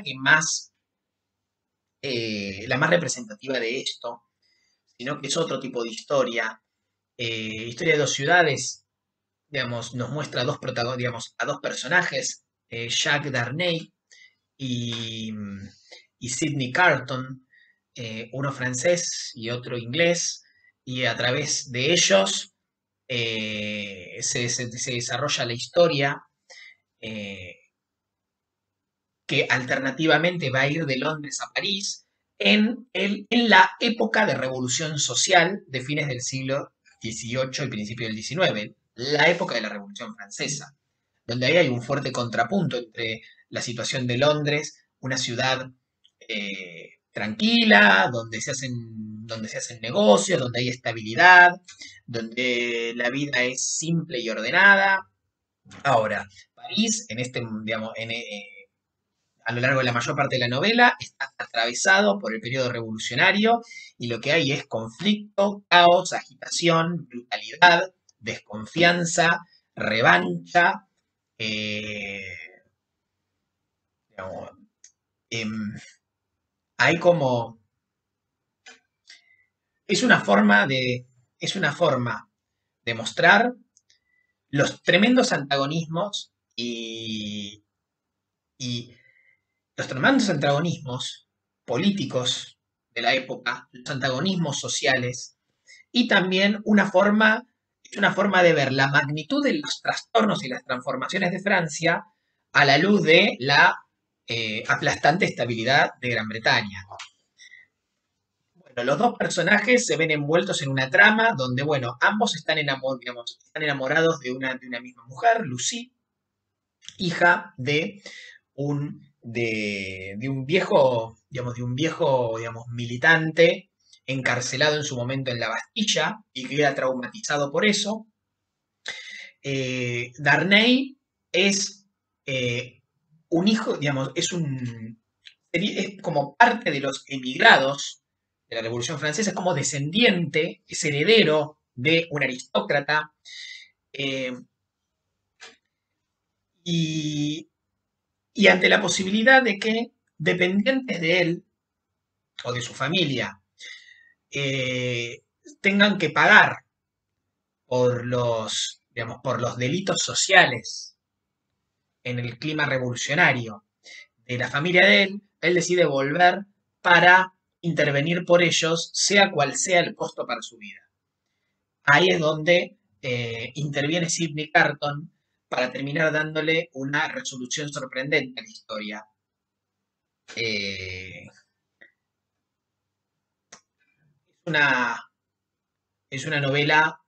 más representativa de esto, sino que es otro tipo de historia. Historia de dos ciudades, digamos, nos muestra digamos, a dos personajes, Jacques Darnay y, y Sidney Carton, uno francés y otro inglés, y a través de ellos se desarrolla la historia eh, que alternativamente va a ir de Londres a París en la época de revolución social de fines del siglo XVIII y principio del XIX, la época de la Revolución Francesa, donde ahí hay un fuerte contrapunto entre la situación de Londres, una ciudad tranquila, donde se hacen negocios, donde hay estabilidad, donde la vida es simple y ordenada. Ahora, París, en este, digamos, a lo largo de la mayor parte de la novela, está atravesado por el periodo revolucionario y lo que hay es conflicto, caos, agitación, brutalidad, desconfianza, revancha. eh, digamos, em, hay como... Es una forma es una forma de mostrar los tremendos antagonismos y los tremendos antagonismos políticos de la época, los antagonismos sociales y también una forma de ver la magnitud de los trastornos y las transformaciones de Francia a la luz de la aplastante estabilidad de Gran Bretaña. Bueno, los dos personajes se ven envueltos en una trama donde, bueno, ambos digamos, están enamorados de una misma mujer, Lucy, hija de un viejo, digamos, digamos, militante encarcelado en su momento en la Bastilla y que era traumatizado por eso. Darnay es un hijo, digamos, es un es como parte de los emigrados de la Revolución Francesa, es como descendiente, es heredero de un aristócrata, eh, y, y ante la posibilidad de que dependientes de él o de su familia eh, tengan que pagar digamos, por los delitos sociales en el clima revolucionario de la familia de él decide volver para intervenir por ellos, sea cual sea el costo para su vida. Ahí es donde interviene Sidney Carton para terminar dándole una resolución sorprendente a la historia. Eh, una, es una novela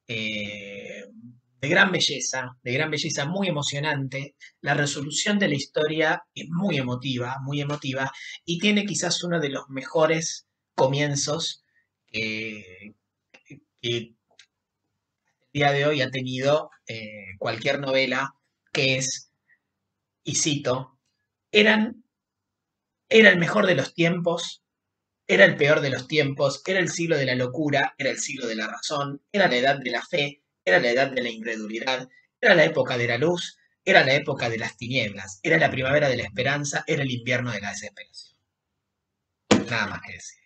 eh, de gran belleza, muy emocionante. La resolución de la historia es muy emotiva, y tiene quizás uno de los mejores comienzos que el día de hoy ha tenido cualquier novela, que es, y cito, eran, era el mejor de los tiempos, era el peor de los tiempos, era el siglo de la locura, era el siglo de la razón, era la edad de la fe, era la edad de la incredulidad, era la época de la luz, era la época de las tinieblas, era la primavera de la esperanza, era el invierno de la desesperación. Nada más que decir.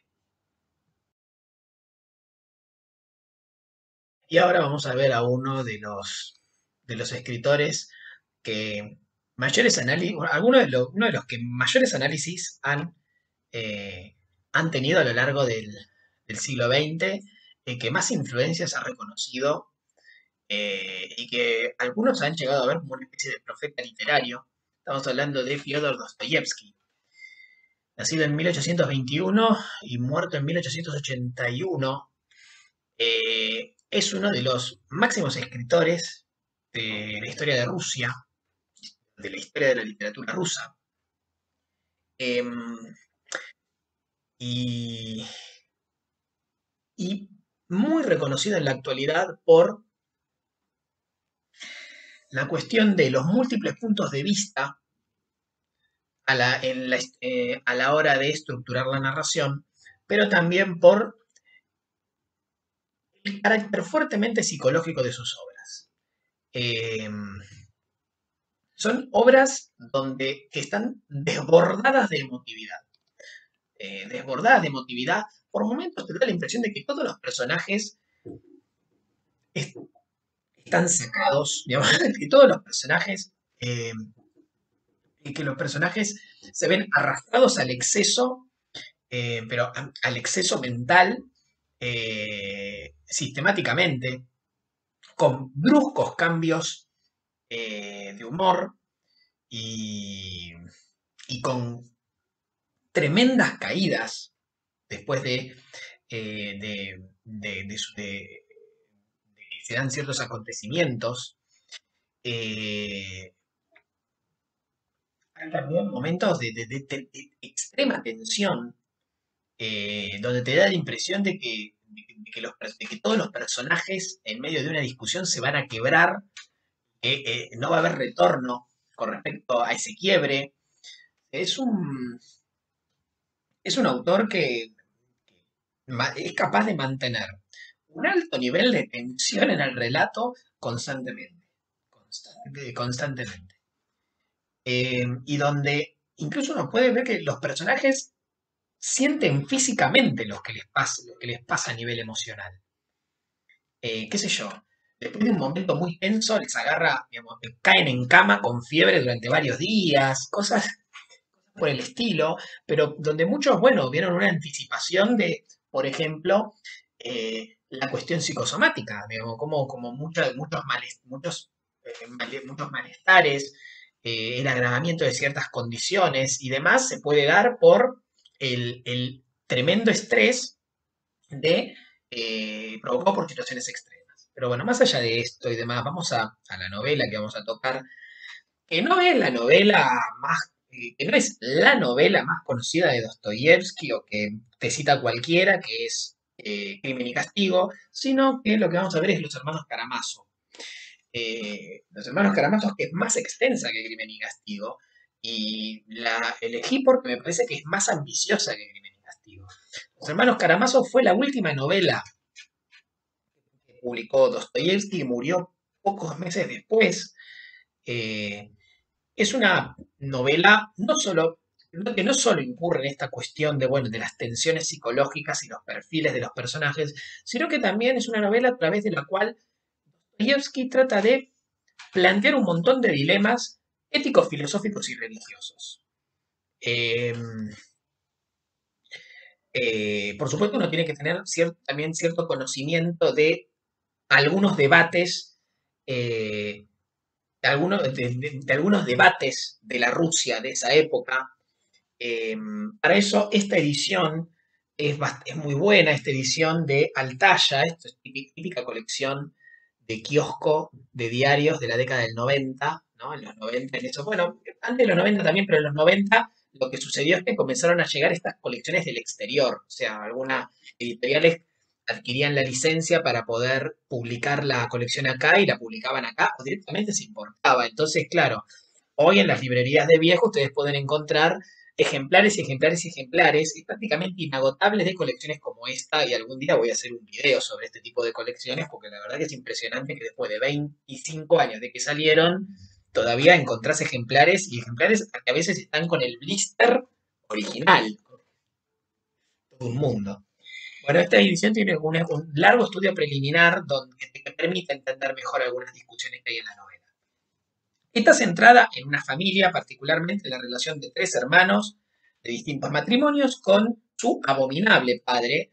Y ahora vamos a ver a uno de los escritores que mayores análisis, uno de los que mayores análisis eh, han tenido a lo largo del siglo XX, que más influencias ha reconocido, y que algunos han llegado a ver como una especie de profeta literario. Estamos hablando de Fyodor Dostoyevsky, nacido en 1821 y muerto en 1881. Es uno de los máximos escritores de la historia de Rusia, de la historia de la literatura rusa. Em, y, y muy reconocido en la actualidad por la cuestión de los múltiples puntos de vista a la hora de estructurar la narración, pero también por el carácter fuertemente psicológico de sus obras. Eh, Son obras que están desbordadas de emotividad. Por momentos te da la impresión de que todos los personajes est- están sacados, digamos, que todos los personajes eh, y que los personajes se ven arrastrados al exceso, pero al exceso mental, sistemáticamente, con bruscos cambios de humor y, y con tremendas caídas después de que se dan ciertos acontecimientos. Eh, Hay también momentos de extrema tensión, donde te da la impresión de que todos los personajes en medio de una discusión se van a quebrar, que no va a haber retorno con respecto a ese quiebre. Es un, es un autor que es capaz de mantener un alto nivel de tensión en el relato constantemente, constantemente. Y donde incluso uno puede ver que los personajes sienten físicamente lo que les pasa a nivel emocional. Qué sé yo, después de un momento muy tenso les agarra, digamos, caen en cama con fiebre durante varios días, cosas por el estilo, pero donde muchos, bueno, vieron una anticipación de, por ejemplo, la cuestión psicosomática, digamos, como muchos malestares, el agravamiento de ciertas condiciones y demás se puede dar por el tremendo estrés provocado por situaciones extremas. Pero bueno, más allá de esto y demás, vamos a la novela que vamos a tocar, que no es la novela que no es la novela más conocida de Dostoyevsky o que te cita cualquiera, que es Crimen y Castigo, sino que lo que vamos a ver es Los Hermanos Karamazov. Los Hermanos Karamazov, que es más extensa que Crimen y Castigo, y la elegí porque me parece que es más ambiciosa que Crimen y Castigo. Los hermanos Karamazov fue la última novela que publicó Dostoyevsky, que murió pocos meses después. Eh, es una novela que no solo incurre en esta cuestión de, bueno, de las tensiones psicológicas y los perfiles de los personajes, sino que también es una novela a través de la cual Dostoyevsky trata de plantear un montón de dilemas éticos, filosóficos y religiosos. Eh, por supuesto, uno tiene que tener también cierto conocimiento de algunos debates, eh, de algunos debates de la Rusia de esa época. Eh, para eso, esta edición es muy buena, esta edición de Altaya, esto es típica colección de kiosco de diarios de la década del 90, ¿no? En los 90, en eso, bueno, antes de los 90 también, pero en los 90 lo que sucedió es que comenzaron a llegar estas colecciones del exterior, o sea, algunas editoriales adquirían la licencia para poder publicar la colección acá y la publicaban acá o directamente se importaba. Entonces, claro, hoy en las librerías de viejo ustedes pueden encontrar ejemplares y ejemplares y ejemplares y prácticamente inagotables de colecciones como esta y algún día voy a hacer un video sobre este tipo de colecciones porque la verdad que es impresionante que después de 25 años de que salieron todavía encontrás ejemplares y ejemplares que a veces están con el blister original. Todo un mundo. Bueno, esta edición tiene un largo estudio preliminar donde te permite entender mejor algunas discusiones que hay en la novela. Está centrada en una familia, particularmente en la relación de tres hermanos de distintos matrimonios con su abominable padre.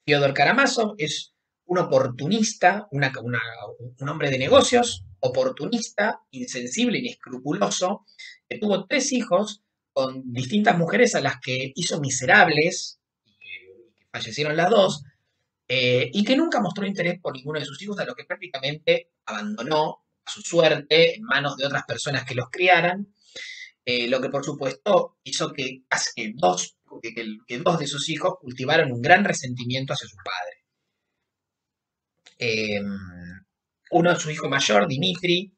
Fyodor Karamazov es un oportunista, un hombre de negocios, oportunista, insensible, inescrupuloso, que tuvo tres hijos con distintas mujeres a las que hizo miserables, y que fallecieron las dos, y que nunca mostró interés por ninguno de sus hijos, a los que prácticamente abandonó a su suerte en manos de otras personas que los criaran, lo que por supuesto hizo que dos de sus hijos cultivaran un gran resentimiento hacia su padre. Eh, uno de su hijo mayor, Dimitri,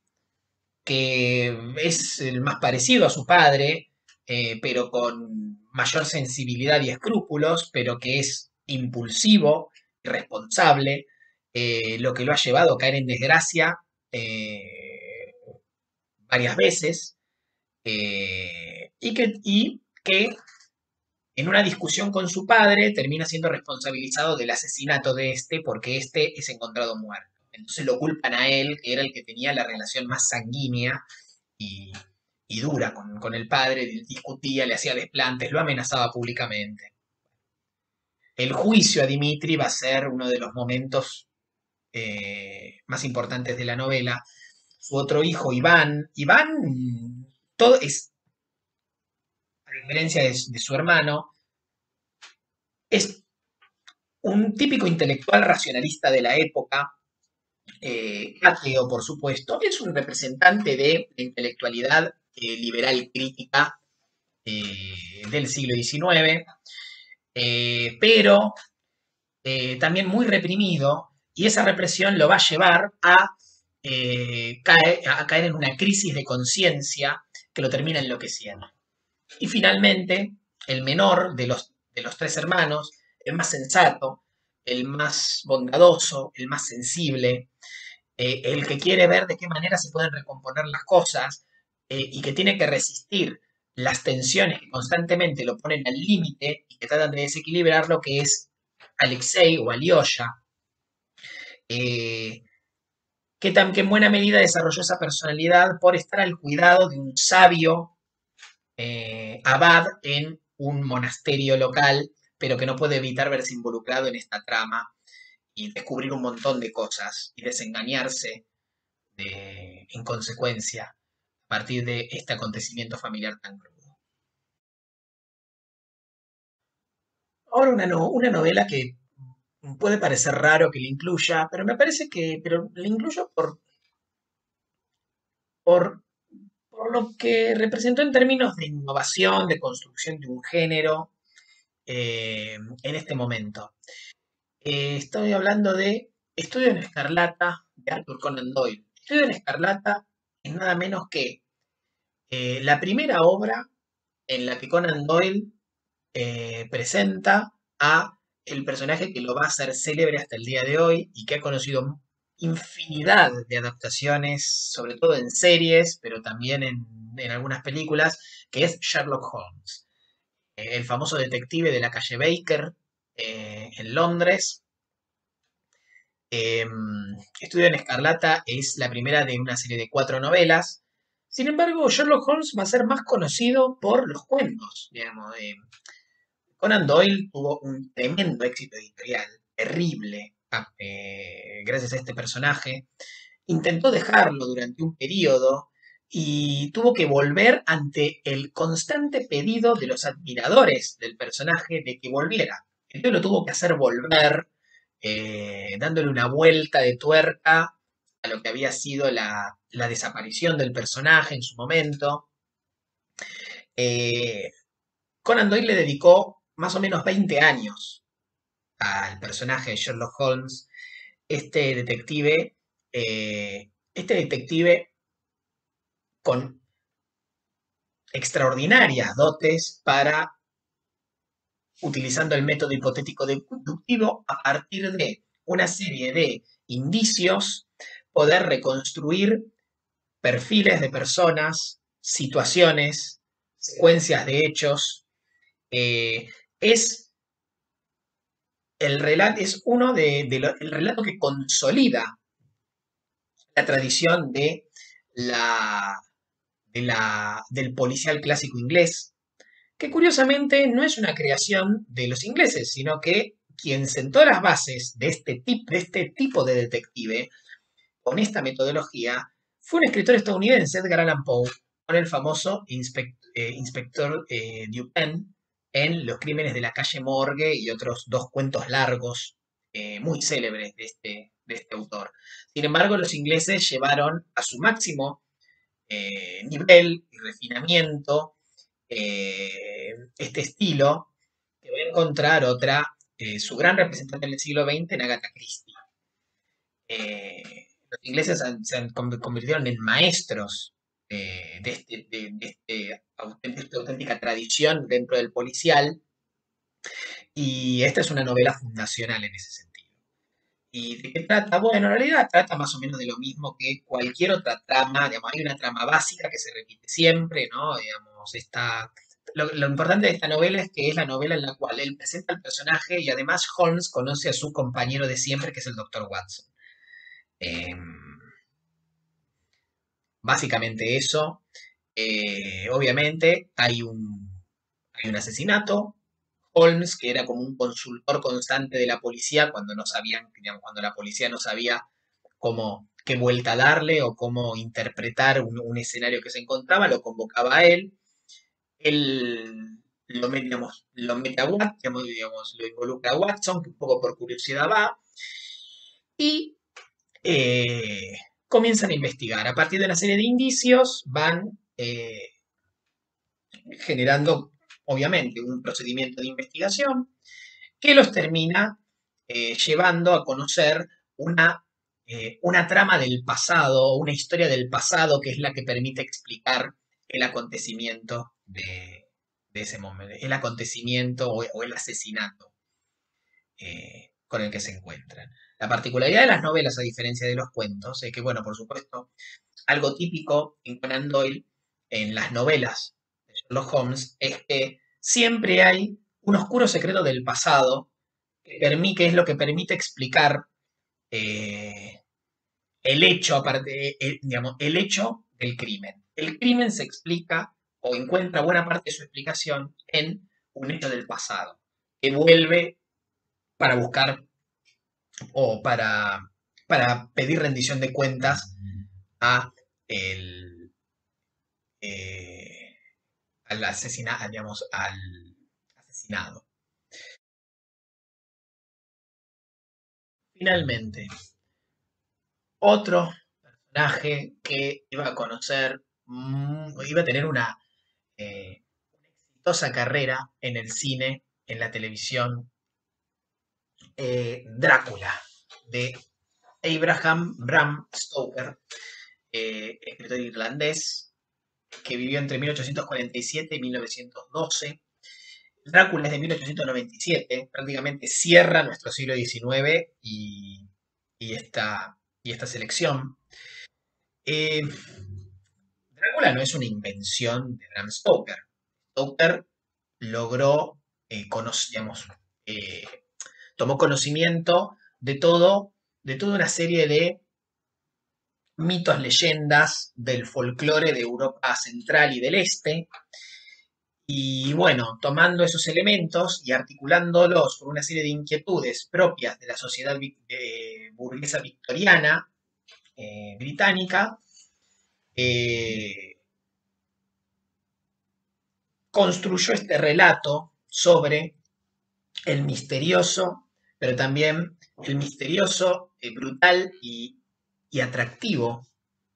que es el más parecido a su padre, pero con mayor sensibilidad y escrúpulos, pero que es impulsivo, irresponsable, lo que lo ha llevado a caer en desgracia varias veces, y que en una discusión con su padre termina siendo responsabilizado del asesinato de este porque este es encontrado muerto. Entonces lo culpan a él, que era el que tenía la relación más sanguínea y, y dura con el padre, discutía, le hacía desplantes, lo amenazaba públicamente. El juicio a Dimitri va a ser uno de los momentos más importantes de la novela. Su otro hijo, Iván, todo es, a diferencia de su hermano, es un típico intelectual racionalista de la época, ateo por supuesto, es un representante de la intelectualidad liberal crítica del siglo XIX, pero también muy reprimido, y esa represión lo va a llevar a caer en una crisis de conciencia que lo termina enloqueciendo. Y finalmente, el menor de los tres hermanos, el más sensato, el más bondadoso, el más sensible, el que quiere ver de qué manera se pueden recomponer las cosas y que tiene que resistir las tensiones que constantemente lo ponen al límite y que tratan de desequilibrar lo que es Alexei o Alyosha, eh, que en buena medida desarrolló esa personalidad por estar al cuidado de un sabio abad en un monasterio local, pero que no puede evitar verse involucrado en esta trama y descubrir un montón de cosas y desengañarse en consecuencia a partir de este acontecimiento familiar tan crudo. Ahora una novela que puede parecer raro que la incluya, pero me parece que pero la incluyo por, por lo que representó en términos de innovación, de construcción de un género en este momento. Estoy hablando de Estudio en Escarlata de Arthur Conan Doyle. Estudio en Escarlata es nada menos que La primera obra en la que Conan Doyle presenta a el personaje que lo va a hacer célebre hasta el día de hoy y que ha conocido infinidad de adaptaciones, sobre todo en series, pero también en algunas películas, que es Sherlock Holmes, el famoso detective de la calle Baker en Londres. Eh, Estudio en Escarlata es la primera de una serie de 4 novelas. Sin embargo, Sherlock Holmes va a ser más conocido por los cuentos, digamos. Conan Doyle tuvo un tremendo éxito editorial, terrible, gracias a este personaje. Intentó dejarlo durante un periodo y tuvo que volver ante el constante pedido de los admiradores del personaje de que volviera. Entonces lo tuvo que hacer volver, dándole una vuelta de tuerca a lo que había sido la desaparición del personaje en su momento. Eh, Conan Doyle le dedicó más o menos 20 años al personaje de Sherlock Holmes, este detective, este detective con extraordinarias dotes para, utilizando el método hipotético deductivo, a partir de una serie de indicios, poder reconstruir perfiles de personas, situaciones, secuencias de hechos. Es el relato, es uno el relato que consolida la tradición la, del policial clásico inglés, que curiosamente no es una creación de los ingleses, sino que quien sentó las bases de este tipo de detective con esta metodología fue un escritor estadounidense, Edgar Allan Poe, con el famoso inspector Dupin en Los crímenes de la calle Morgue y otros 2 cuentos largos muy célebres de este autor. Sin embargo, los ingleses llevaron a su máximo nivel y refinamiento este estilo, que va a encontrar su gran representante en el siglo XX, en Agatha Christie. Los ingleses se convirtieron en maestros de esta auténtica tradición dentro del policial, y esta es una novela fundacional en ese sentido. ¿Y de qué trata? Bueno, en realidad trata más o menos de lo mismo que cualquier otra trama. Digamos, hay una trama básica que se repite siempre, ¿no? Digamos, lo importante de esta novela es que es la novela en la cual él presenta al personaje y además Holmes conoce a su compañero de siempre, que es el Doctor Watson. Eh, Básicamente eso. Obviamente hay un asesinato. Holmes, que era como un consultor constante de la policía cuando no sabían, digamos, cuando la policía no sabía cómo, qué vuelta darle o cómo interpretar un escenario que se encontraba, lo convocaba a él. Él lo mete a Watson, digamos, lo involucra a Watson, que un poco por curiosidad va, y eh, comienzan a investigar. A partir de una serie de indicios van generando, obviamente, un procedimiento de investigación que los termina llevando a conocer una, una trama del pasado, una historia del pasado que es la que permite explicar el acontecimiento de ese momento, el acontecimiento o el asesinato con el que se encuentran. La particularidad de las novelas, a diferencia de los cuentos, es que, bueno, por supuesto, algo típico en Conan Doyle, en las novelas de Sherlock Holmes, es que siempre hay un oscuro secreto del pasado que es lo que permite explicar eh, el hecho, aparte, digamos, el hecho del crimen. El crimen se explica o encuentra buena parte de su explicación en un hecho del pasado, que vuelve para buscar o para pedir rendición de cuentas a el, eh, digamos, al asesinado. Finalmente, otro personaje que iba a conocer, iba a tener una exitosa carrera en el cine, en la televisión, Drácula, de Abraham Bram Stoker, escritor irlandés, que vivió entre 1847 y 1912. Drácula es de 1897, prácticamente cierra nuestro siglo XIX y esta selección. Eh, Drácula no es una invención de Bram Stoker. Stoker logró, digamos, eh, tomó conocimiento de toda una serie de mitos, leyendas del folclore de Europa Central y del Este. Y bueno, tomando esos elementos y articulándolos con una serie de inquietudes propias de la sociedad burguesa victoriana británica, eh, construyó este relato sobre el misterioso, pero también el misterioso, brutal y atractivo,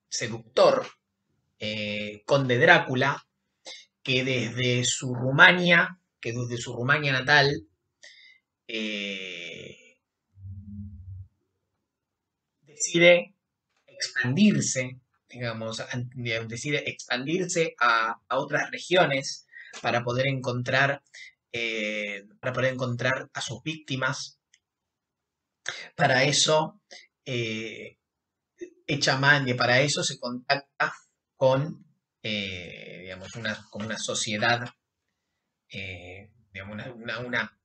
seductor, conde Drácula, que desde su Rumania natal, eh, decide expandirse, digamos, decide expandirse a otras regiones para poder encontrar a sus víctimas. Para eso, eh, para eso se contacta con, digamos, con una sociedad, digamos, una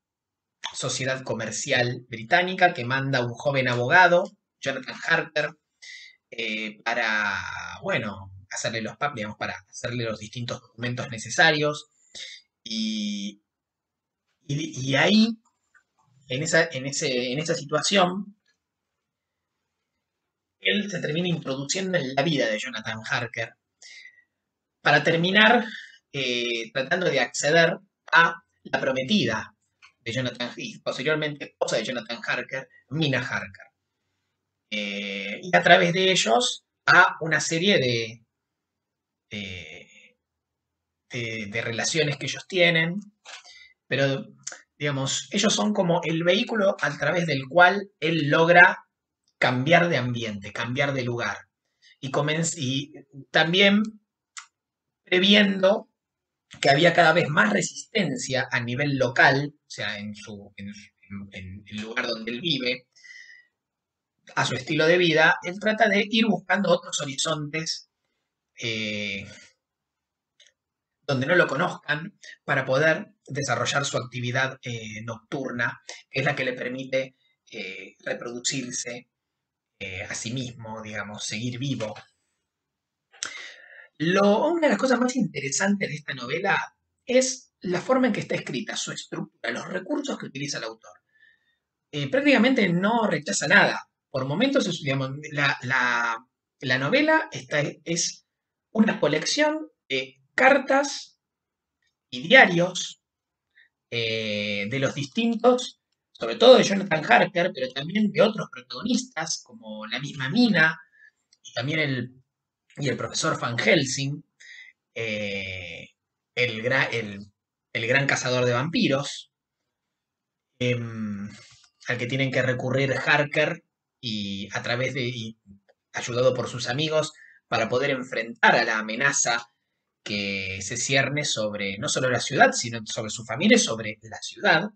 sociedad comercial británica que manda un joven abogado, Jonathan Harker, para, bueno, hacerle digamos, para hacerle los distintos documentos necesarios. Y, y ahí, en esa situación, él se termina introduciendo en la vida de Jonathan Harker para terminar tratando de acceder a la prometida de Jonathan y posteriormente esposa de Jonathan Harker, Mina Harker. Y a través de ellos a una serie de, de relaciones que ellos tienen, pero digamos, ellos son como el vehículo a través del cual él logra cambiar de ambiente, cambiar de lugar. Y también previendo que había cada vez más resistencia a nivel local, o sea, en el lugar donde él vive, a su estilo de vida, él trata de ir buscando otros horizontes eh, donde no lo conozcan para poder desarrollar su actividad nocturna, que es la que le permite reproducirse a sí mismo, digamos, seguir vivo. Una de las cosas más interesantes de esta novela es la forma en que está escrita, su estructura, los recursos que utiliza el autor. Prácticamente no rechaza nada. Por momentos, digamos, la novela es una colección de cartas y diarios de los distintos, sobre todo de Jonathan Harker, pero también de otros protagonistas, como la misma Mina y también el profesor Van Helsing, eh, el gran cazador de vampiros, al que tienen que recurrir Harker y ayudado por sus amigos para poder enfrentar a la amenaza que se cierne sobre no solo la ciudad, sino sobre su familia y sobre la ciudad.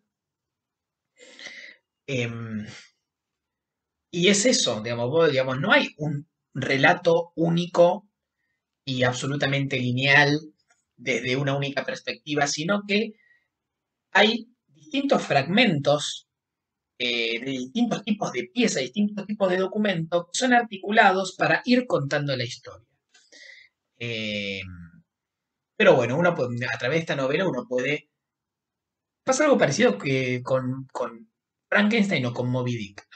Em, y es eso, digamos, no hay un relato único y absolutamente lineal desde una única perspectiva, sino que hay distintos fragmentos de distintos tipos de piezas, distintos tipos de documentos que son articulados para ir contando la historia. Eh, pero bueno, a través de esta novela uno puede. Pasa algo parecido que con Frankenstein o con Moby Dick.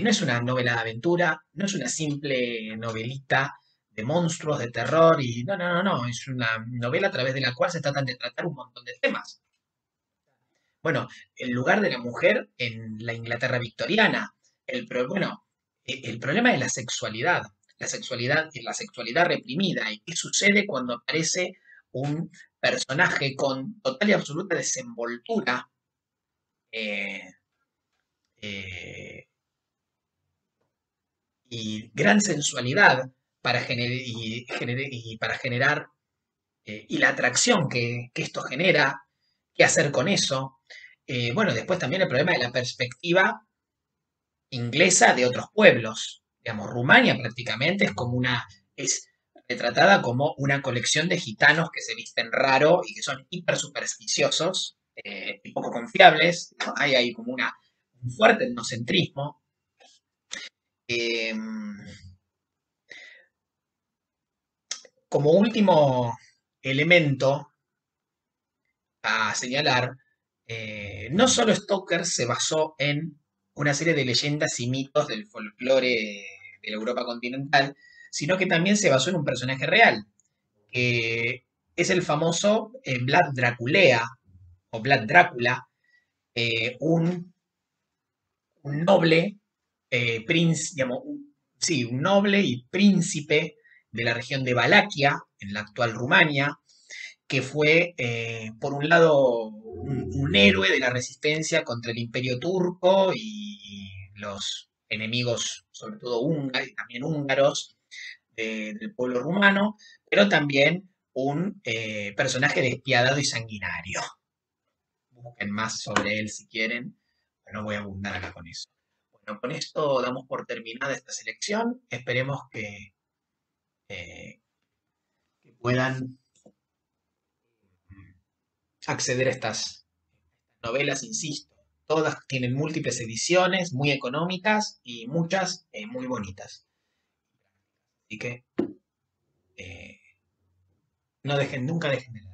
No es una novela de aventura, no es una simple novelita de monstruos, de terror, y no, es una novela a través de la cual se tratan de tratar un montón de temas. Bueno, el lugar de la mujer en la Inglaterra victoriana, bueno, el problema de la sexualidad reprimida, y qué sucede cuando aparece un personaje con total y absoluta desenvoltura eh, eh, y gran sensualidad y para generar y la atracción que esto genera, qué hacer con eso. Bueno, después también el problema de la perspectiva inglesa de otros pueblos. Digamos, Rumania prácticamente es retratada como una colección de gitanos que se visten raro y que son hiper supersticiosos y poco confiables. ¿No? Hay ahí como un fuerte etnocentrismo. Eh, Como último elemento a señalar, no solo Stoker se basó en una serie de leyendas y mitos del folclore de la Europa continental, sino que también se basó en un personaje real, que es el famoso Vlad Draculea, o Vlad Drácula, un noble, digamos, sí, un noble y príncipe de la región de Valaquia, en la actual Rumania, que fue, por un lado, un héroe de la resistencia contra el imperio turco y los enemigos, sobre todo húngaros, y también húngaros, del pueblo rumano, pero también un personaje despiadado y sanguinario. Busquen más sobre él si quieren, pero no voy a abundar acá con eso. Bueno, con esto damos por terminada esta selección. Esperemos eh, que puedan acceder a estas novelas, insisto. Todas tienen múltiples ediciones, muy económicas y muchas muy bonitas. Así que no dejen, nunca dejen de leer.